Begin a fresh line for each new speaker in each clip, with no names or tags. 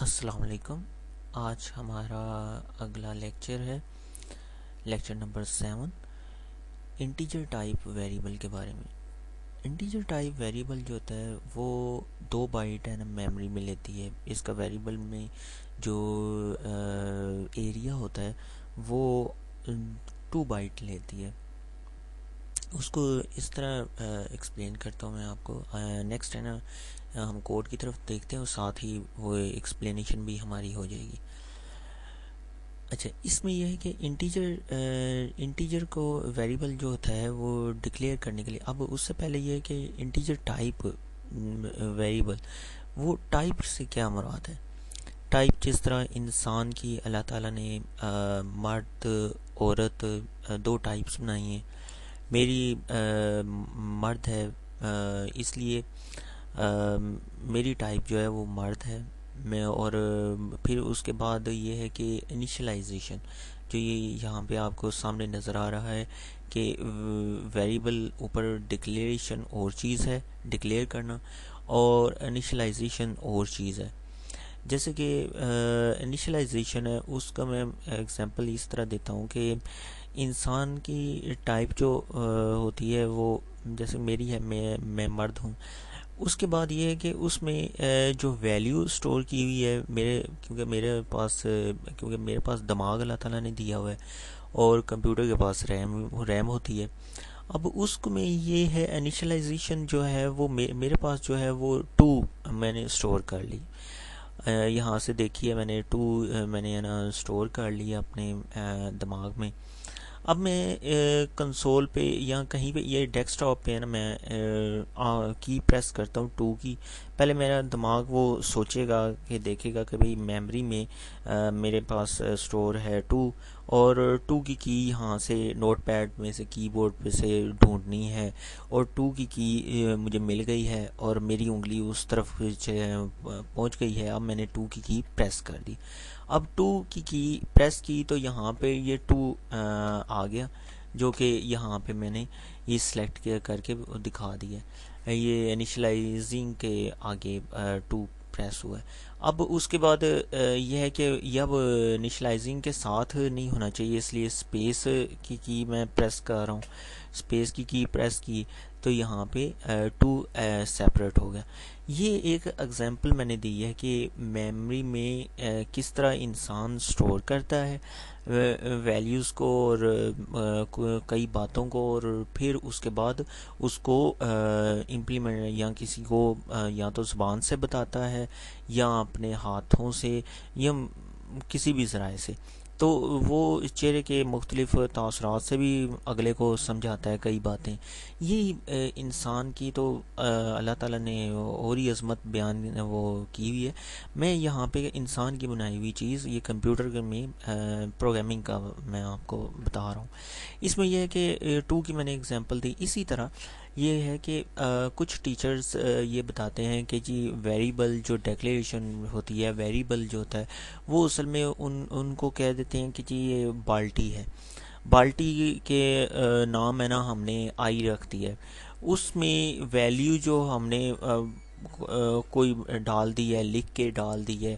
السلام علیکم۔ آج ہمارا اگلا لیکچر ہے lecture number 7 integer type variable کے بارے میں۔ انٹیجر ٹائپ ویریبل جو ہوتا ہے وہ 2 بائٹ ہے نا میموری میں لیتی ہے۔ اس کا ویریبل میں جو ایریا ہوتا ہے وہ 2 بائٹ لیتی ہے۔ اس کو اس طرح ایکسپلین کرتا ہوں میں آپ کو۔ نیکسٹ ہے نا ہم کوڈ کی طرف دیکھتے ہیں اور ساتھ ہی وہ ایکسپلینیشن بھی ہماری ہو جائے گی۔ اچھا، اس میں یہ ہے کہ انٹیجر کو ویریبل جو ہوتا ہے وہ ڈکلیئر کرنے کے لیے، اب اس سے پہلے یہ ہے کہ انٹیجر ٹائپ ویریبل، وہ ٹائپ سے کیا مراد ہے؟ ٹائپ جس طرح انسان کی اللہ تعالیٰ نے مرد عورت 2 ٹائپس بنائی ہیں۔ میری مرد ہے، اس لیے میری ٹائپ جو ہے وہ مرد ہے میں، اور پھر اس کے بعد یہ ہے کہ انیشلائزیشن جو یہ یہاں پہ آپ کو سامنے نظر آ رہا ہے کہ ویریبل اوپر ڈکلیریشن اور چیز ہے، ڈکلیئر کرنا، اور انیشلائزیشن اور چیز ہے۔ جیسے کہ انیشلائزیشن ہے، اس کا میں ایگزامپل اس طرح دیتا ہوں کہ انسان کی ٹائپ جو ہوتی ہے وہ جیسے میری ہے، میں مرد ہوں۔ اس کے بعد یہ ہے کہ اس میں جو ویلیو سٹور کی ہوئی ہے کیونکہ میرے پاس دماغ اللہ تعالیٰ نے دیا ہوا ہے اور کمپیوٹر کے پاس ریم ہوتی ہے۔ اب اس کو میں یہ ہے انیشلائزیشن جو ہے وہ میرے پاس جو ہے وہ 2 میں نے سٹور کر لی۔ یہاں سے دیکھیے میں نے 2 میں نے نا سٹور کر لیا اپنے دماغ میں۔ اب میں کنسول پہ یا کہیں پہ یہ ڈیسک ٹاپ پہ ہے نا میں کی پریس کرتا ہوں 2 کی، پہلے میرا دماغ وہ سوچے گا کہ دیکھے گا کہ بھئی میموری میں میرے پاس سٹور ہے 2، اور 2 کی یہاں سے نوٹ پیڈ میں سے کی بورڈ پہ سے ڈھونڈنی ہے، اور 2 کی مجھے مل گئی ہے اور میری انگلی اس طرف پہنچ گئی ہے۔ اب میں نے 2 کی پریس کر دی۔ اب 2 کی پریس کی تو یہاں پہ یہ 2 آ گیا، جو کہ یہاں پہ میں نے یہ سلیکٹ کر کے دکھا دیا۔ یہ انیشلائزنگ کے آگے 2 پریس ہوا ہے۔ اب اس کے بعد یہ ہے کہ یہ اب انیشلائزنگ کے ساتھ نہیں ہونا چاہیے، اس لیے اسپیس کی میں پریس کر رہا ہوں۔ اسپیس کی پریس کی تو یہاں پہ 2 سیپریٹ ہو گیا۔ یہ ایک اگزامپل میں نے دی ہے کہ میموری میں کس طرح انسان سٹور کرتا ہے ویلیوز کو اور کئی باتوں کو، اور پھر اس کے بعد اس کو امپلیمنٹ یا کسی کو یا تو زبان سے بتاتا ہے یا اپنے ہاتھوں سے یا کسی بھی ذرائع سے، تو وہ چہرے کے مختلف تاثرات سے بھی اگلے کو سمجھاتا ہے کئی باتیں۔ یہ انسان کی تو اللہ تعالیٰ نے اور ہی عظمت بیان وہ کی ہوئی ہے۔ میں یہاں پہ انسان کی بنائی ہوئی چیز، یہ کمپیوٹر میں پروگرامنگ کا میں آپ کو بتا رہا ہوں۔ اس میں یہ ہے کہ 2 کی میں نے اگزامپل دی۔ اسی طرح یہ ہے کہ کچھ ٹیچرز یہ بتاتے ہیں کہ جی ویریبل جو ڈیکلیریشن ہوتی ہے، ویریبل جو ہوتا ہے وہ اصل میں ان کو کہہ دیتے ہیں کہ جی یہ بالٹی ہے، بالٹی کے نام ہے نا ہم نے آئی رکھ دی ہے۔ اس میں ویلیو جو ہم نے کوئی ڈال دی ہے، لکھ کے ڈال دی ہے،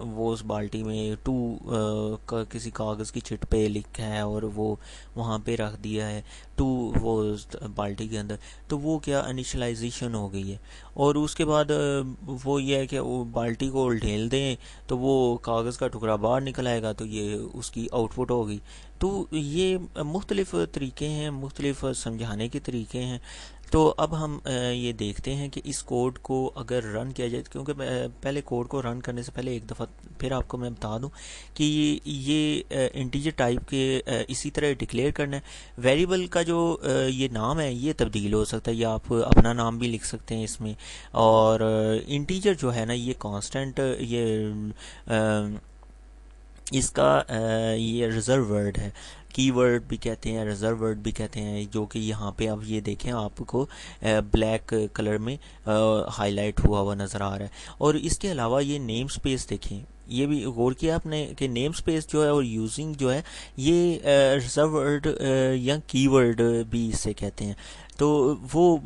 وہ اس بالٹی میں 2 کسی کاغذ کی چٹ پہ لکھا ہے اور وہ وہاں پہ رکھ دیا ہے 2 وہ بالٹی کے اندر، تو وہ کیا انیشلائزیشن ہو گئی ہے۔ اور اس کے بعد وہ یہ ہے کہ وہ بالٹی کو ڈھیل دیں تو وہ کاغذ کا ٹکڑا باہر نکل آئے گا، تو یہ اس کی آؤٹ پٹ ہوگی۔ تو یہ مختلف طریقے ہیں، مختلف سمجھانے کے طریقے ہیں۔ تو اب ہم یہ دیکھتے ہیں کہ اس کوڈ کو اگر رن کیا جائے، کیونکہ پہلے کوڈ کو رن کرنے سے پہلے ایک دفعہ پھر آپ کو میں بتا دوں کہ یہ انٹیجر ٹائپ کے اسی طرح ڈکلیئر کرنا ہے۔ ویریبل کا جو یہ نام ہے یہ تبدیل ہو سکتا ہے، یا آپ اپنا نام بھی لکھ سکتے ہیں اس میں، اور انٹیجر جو ہے نا یہ کانسٹنٹ، یہ اس کا یہ ریزرو ورڈ ہے، کی ورڈ بھی کہتے ہیں، ریزرو ورڈ بھی کہتے ہیں، جو کہ یہاں پہ اب یہ دیکھیں آپ کو بلیک کلر میں ہائی لائٹ ہوا نظر آ رہا ہے۔ اور اس کے علاوہ یہ نیم سپیس دیکھیں، یہ بھی غور کیا آپ نے کہ نیم سپیس جو ہے اور یوزنگ جو ہے یہ ریزرو ورڈ یا کی ورڈ بھی اسے کہتے ہیں۔ تو وہ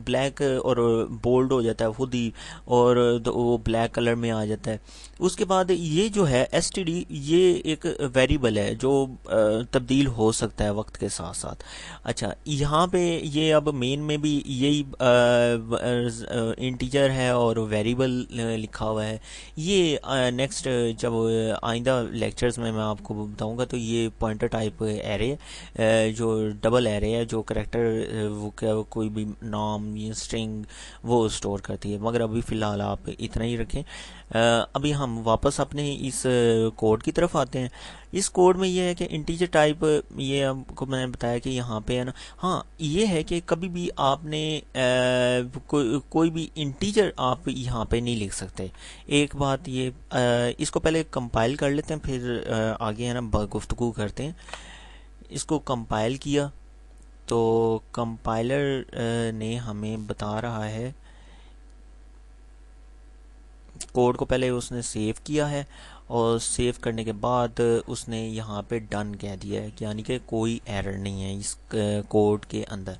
بلیک اور بولڈ ہو جاتا ہے خود ہی، اور وہ بلیک کلر میں آ جاتا ہے. اس کے بعد یہ جو ہے ایس ٹی ڈی، یہ ایک ویریبل ہے جو تبدیل ہو سکتا ہے وقت کے ساتھ ساتھ. اچھا، یہاں پہ یہ اب مین میں بھی یہی انٹیجر ہے اور ویریبل لکھا ہوا ہے. یہ نیکسٹ جب آئندہ لیکچرز میں آپ کو بتاؤں گا تو یہ پوائنٹر ٹائپ ایرے جو ڈبل ایرے ہے، جو کریکٹر وہ کوئی بھی نام یا اسٹرنگ وہ اسٹور کرتی ہے. مگر ابھی فی الحال آپ اتنا ہی رکھیں. ابھی ہم واپس اپنے اس کوڈ کی طرف آتے ہیں. اس کوڈ میں یہ ہے کہ انٹیجر ٹائپ، یہ آپ کو میں نے بتایا کہ یہاں پہ ہے نا، ہاں یہ ہے کہ کبھی بھی آپ نے کوئی بھی انٹیجر آپ یہاں پہ نہیں لکھ سکتے. ایک بات یہ، اس کو پہلے کمپائل کر لیتے ہیں، پھر آگے ہے نا گفتگو کرتے ہیں. اس کو کمپائل کیا تو کمپائلر نے ہمیں بتا رہا ہے، کوڈ کو پہلے اس نے سیو کیا ہے، اور سیو کرنے کے بعد اس نے یہاں پہ ڈن کہہ دیا ہے، یعنی کہ کوئی ایرر نہیں ہے اس کوڈ کے اندر.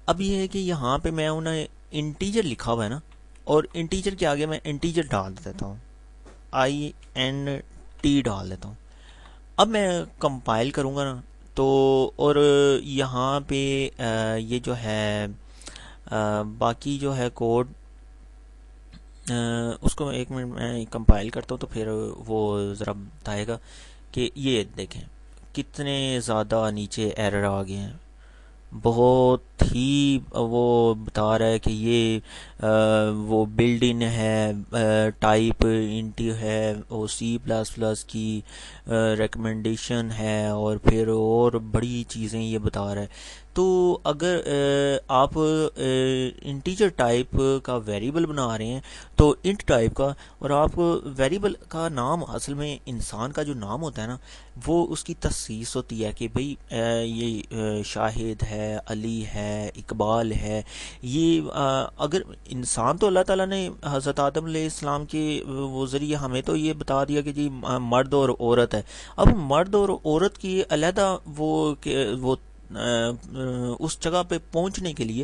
اب یہ ہے کہ یہاں پہ میں انہیں انٹیجر لکھا ہوا ہے نا، اور انٹیجر کے آگے میں انٹیجر ڈال دیتا ہوں، INT ڈال دیتا ہوں. اب میں کمپائل کروں گا نا تو، اور یہاں پہ یہ جو ہے باقی جو ہے کوڈ، اس کو ایک منٹ میں کمپائل کرتا ہوں تو پھر وہ ذرا بتائے گا. کہ یہ دیکھیں کتنے زیادہ نیچے ایرر آ گئے ہیں. بہت ہی وہ بتا رہا ہے کہ یہ وہ بلڈ ان ہے، ٹائپ انٹی ہے، وہ C++ کی ریکمنڈیشن ہے، اور پھر اور بڑی چیزیں یہ بتا رہا ہے. تو اگر آپ انٹیجر ٹائپ کا ویریبل بنا رہے ہیں تو انٹ ٹائپ کا، اور آپ ویریبل کا نام اصل میں انسان کا جو نام ہوتا ہے نا، وہ اس کی تخصیص ہوتی ہے کہ بھئی یہ شاہد ہے، علی ہے، اقبال ہے. یہ اگر انسان تو اللہ تعالیٰ نے حضرت آدم علیہ السلام کے وہ ذریعے ہمیں تو یہ بتا دیا کہ جی مرد اور عورت ہے. اب مرد اور عورت کی علیحدہ وہ اس جگہ پہ پہنچنے کے لیے،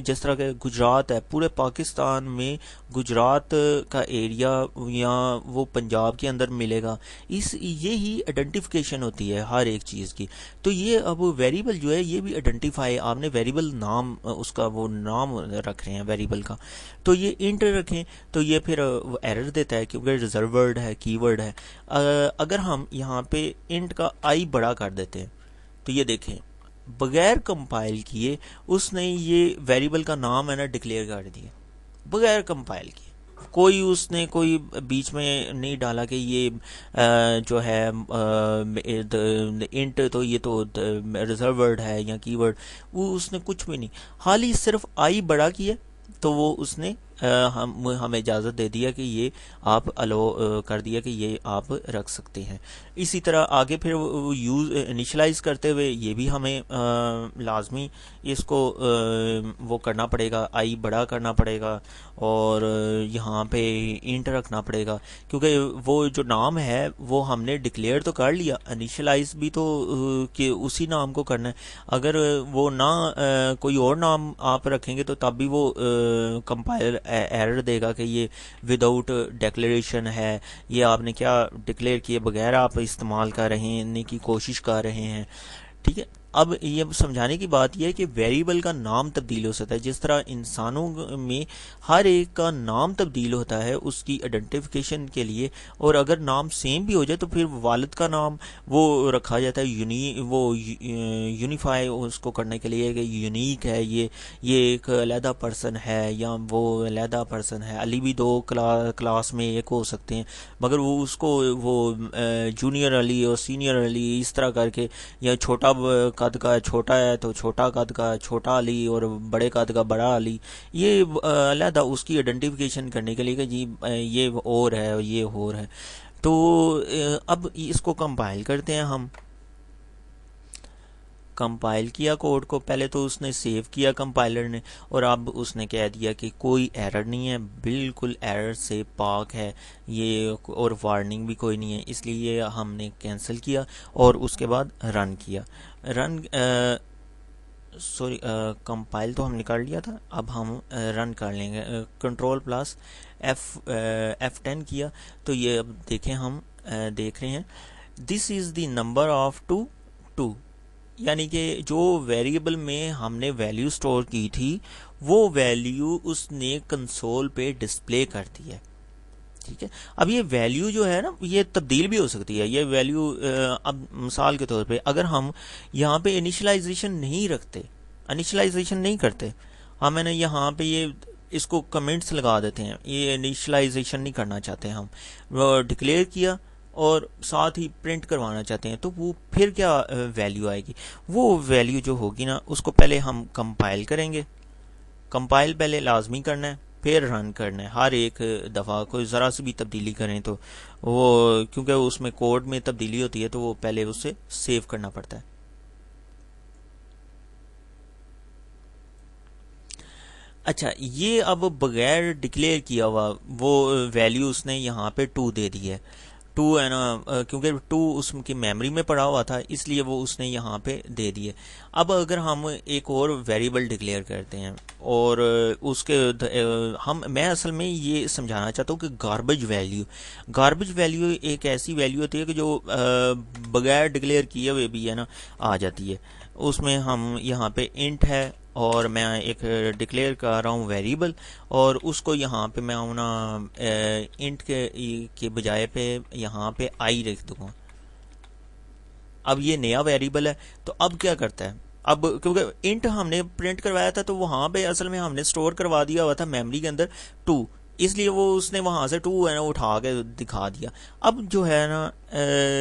جس طرح کہ گجرات ہے، پورے پاکستان میں گجرات کا ایریا یا وہ پنجاب کے اندر ملے گا. یہی آئیڈینٹیفیکیشن ہوتی ہے ہر ایک چیز کی. تو یہ اب ویریبل جو ہے یہ بھی آئیڈینٹیفائی، آپ نے ویریبل نام اس کا وہ نام رکھ رہے ہیں ویریبل کا، تو یہ انٹ رکھیں تو یہ پھر ایرر دیتا ہے کیونکہ ریزرو ورڈ ہے، کی ورڈ ہے. اگر ہم یہاں پہ انٹ کا آئی بڑا کر دیتے ہیں تو یہ دیکھیں بغیر کمپائل کیے اس نے یہ ویریبل کا نام ہے نا ڈکلیئر کر دیا، بغیر کمپائل کیے. کوئی اس نے کوئی بیچ میں نہیں ڈالا کہ یہ جو ہے انٹ تو یہ تو ریزرو ورڈ ہے یا کی ورڈ، وہ اس نے کچھ بھی نہیں. حال ہی صرف آئی بڑا کیا تو وہ اس نے ہمیں اجازت دے دیا کہ یہ آپ الو کر دیا کہ یہ آپ رکھ سکتے ہیں. اسی طرح آگے پھر یوز انیشلائز کرتے ہوئے یہ بھی ہمیں لازمی اس کو وہ کرنا پڑے گا، آئی بڑا کرنا پڑے گا، اور یہاں پہ انٹ رکھنا پڑے گا کیونکہ وہ جو نام ہے وہ ہم نے ڈکلیئر تو کر لیا، انیشلائز بھی تو کہ اسی نام کو کرنا ہے. اگر وہ نہ کوئی اور نام آپ رکھیں گے تو تب بھی وہ کمپائلر ایرر دے گا کہ یہ وداؤٹ ڈیکلیریشن ہے، یہ آپ نے کیا ڈکلیئر کیے بغیر آپ استعمال کر رہے ہیں کی کوشش کر رہے ہیں. ٹھیک ہے. اب یہ سمجھانے کی بات یہ ہے کہ ویریبل کا نام تبدیل ہو سکتا ہے، جس طرح انسانوں میں ہر ایک کا نام تبدیل ہوتا ہے اس کی آئیڈینٹیفیکیشن کے لیے، اور اگر نام سیم بھی ہو جائے تو پھر والد کا نام وہ رکھا جاتا ہے وہ یونیفائی اس کو کرنے کے لیے کہ یونیک ہے، یہ ایک علیحدہ پرسن ہے یا وہ علیحدہ پرسن ہے. علی بھی دو کلاس میں ایک ہو سکتے ہیں، مگر وہ اس کو وہ جونیئر علی اور سینئر علی اس طرح کر کے، یا چھوٹا قد کا چھوٹا ہے تو چھوٹا قد کا چھوٹا علی اور بڑے قد کا بڑا علی، یہ علیحدہ اس کی آئیڈینٹیفیکیشن کرنے کے لیے کہ جی یہ اور ہے اور یہ اور ہے. تو اب اس کو کمپائل کرتے ہیں ہم. کمپائل کیا کوڈ کو، پہلے تو اس نے سیو کیا کمپائلر نے، اور اب اس نے کہہ دیا کہ کوئی ایرر نہیں ہے، بالکل ایرر سے پاک ہے یہ، اور وارننگ بھی کوئی نہیں ہے. اس لیے ہم نے کینسل کیا اور اس کے بعد رن کیا. رن سوری کمپائل تو ہم نے کر لیا تھا، اب ہم رن کر لیں گے. کنٹرول پلس F10 کیا تو یہ اب دیکھیں ہم دیکھ رہے ہیں دس از دی نمبر آف 2 یعنی کہ جو ویریبل میں ہم نے ویلیو سٹور کی تھی وہ ویلیو اس نے کنسول پہ ڈسپلے کر دی ہے. ٹھیک ہے، اب یہ ویلیو جو ہے نا یہ تبدیل بھی ہو سکتی ہے. یہ ویلیو اب مثال کے طور پہ اگر ہم یہاں پہ انیشلائزیشن نہیں رکھتے، انیشلائزیشن نہیں کرتے، ہم نے یہاں پہ یہ اس کو کمنٹس لگا دیتے ہیں، یہ انیشلائزیشن نہیں کرنا چاہتے ہم، وہ ڈکلیئر کیا اور ساتھ ہی پرنٹ کروانا چاہتے ہیں، تو وہ پھر کیا ویلیو آئے گی؟ وہ ویلیو جو ہوگی نا اس کو پہلے ہم کمپائل کریں گے. کمپائل پہلے لازمی کرنا ہے، پھر رن کرنا ہے. ہر ایک دفعہ کوئی ذرا سی بھی تبدیلی کریں تو وہ کیونکہ اس میں کوڈ میں تبدیلی ہوتی ہے تو وہ پہلے اسے سیو کرنا پڑتا ہے. اچھا، یہ اب بغیر ڈکلیئر کیا ہوا وہ ویلیو اس نے یہاں پہ 2 دے دی ہے. 2 ہے نا، کیونکہ 2 اس کی میموری میں پڑا ہوا تھا اس لیے وہ اس نے یہاں پہ دے دیے. اب اگر ہم ایک اور ویریبل ڈکلیئر کرتے ہیں اور اس کے میں اصل میں یہ سمجھانا چاہتا ہوں کہ گاربیج ویلیو ایک ایسی ویلیو ہوتی ہے کہ جو بغیر ڈکلیئر کیے ہوئے بھی ہے نا آ جاتی ہے. اس میں ہم یہاں پہ انٹ ہے اور میں ایک ڈکلیئر کر رہا ہوں ویریبل، اور اس کو یہاں پہ میں نا انٹ کے بجائے پہ یہاں پہ آئی رکھ دوں گا. اب یہ نیا ویریبل ہے تو اب کیا کرتا ہے، اب کیونکہ انٹ ہم نے پرنٹ کروایا تھا تو وہاں پہ اصل میں ہم نے سٹور کروا دیا ہوا تھا میموری کے اندر 2، اس لیے وہ اس نے وہاں سے 2 ہے نا اٹھا کے دکھا دیا. اب جو ہے نا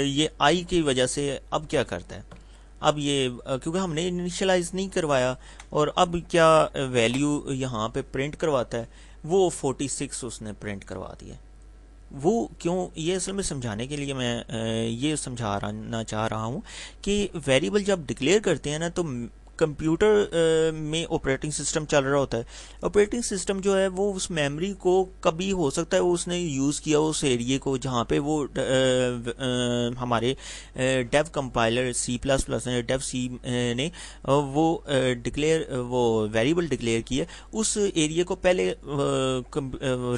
یہ آئی کی وجہ سے اب کیا کرتا ہے، اب یہ کیونکہ ہم نے انیشلائز نہیں کروایا، اور اب کیا ویلیو یہاں پہ پرنٹ کرواتا ہے، وہ 46 اس نے پرنٹ کروا دیا. وہ کیوں، یہ اصل میں سمجھانے کے لیے میں یہ سمجھانا چاہ رہا ہوں کہ ویریبل جب ڈکلیئر کرتے ہیں نا تو کمپیوٹر میں آپریٹنگ سسٹم چل رہا ہوتا ہے. آپریٹنگ سسٹم جو ہے وہ اس میموری کو کبھی ہو سکتا ہے اس نے یوز کیا اس ایریے کو جہاں پہ وہ ہمارے ڈیو کمپائلر C++ نے ڈیو سی نے وہ ویریبل ڈکلیئر کیا، اس ایریے کو پہلے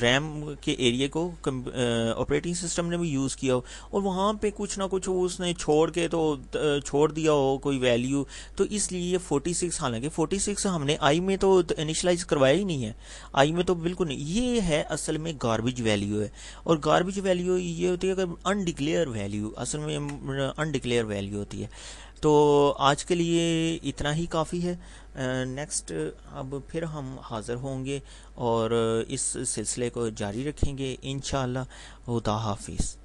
ریم کے ایریے کو آپریٹنگ سسٹم نے بھی یوز کیا ہو، اور وہاں پہ کچھ نہ کچھ اس نے چھوڑ دیا ہو کوئی ویلیو، تو اس لیے یہ 46، حالانکہ 46 ہم نے آئی میں تو انیشلائز کروایا ہی نہیں ہے، آئی میں تو بالکل نہیں. یہ ہے اصل میں گاربیج ویلیو ہے، اور گاربیج ویلیو یہ ہوتی ہے کہ انڈکلیئر ویلیو، اصل میں انڈکلیئر ویلیو ہوتی ہے. تو آج کے لیے اتنا ہی کافی ہے. نیکسٹ اب پھر ہم حاضر ہوں گے اور اس سلسلے کو جاری رکھیں گے انشاءاللہ. خدا حافظ.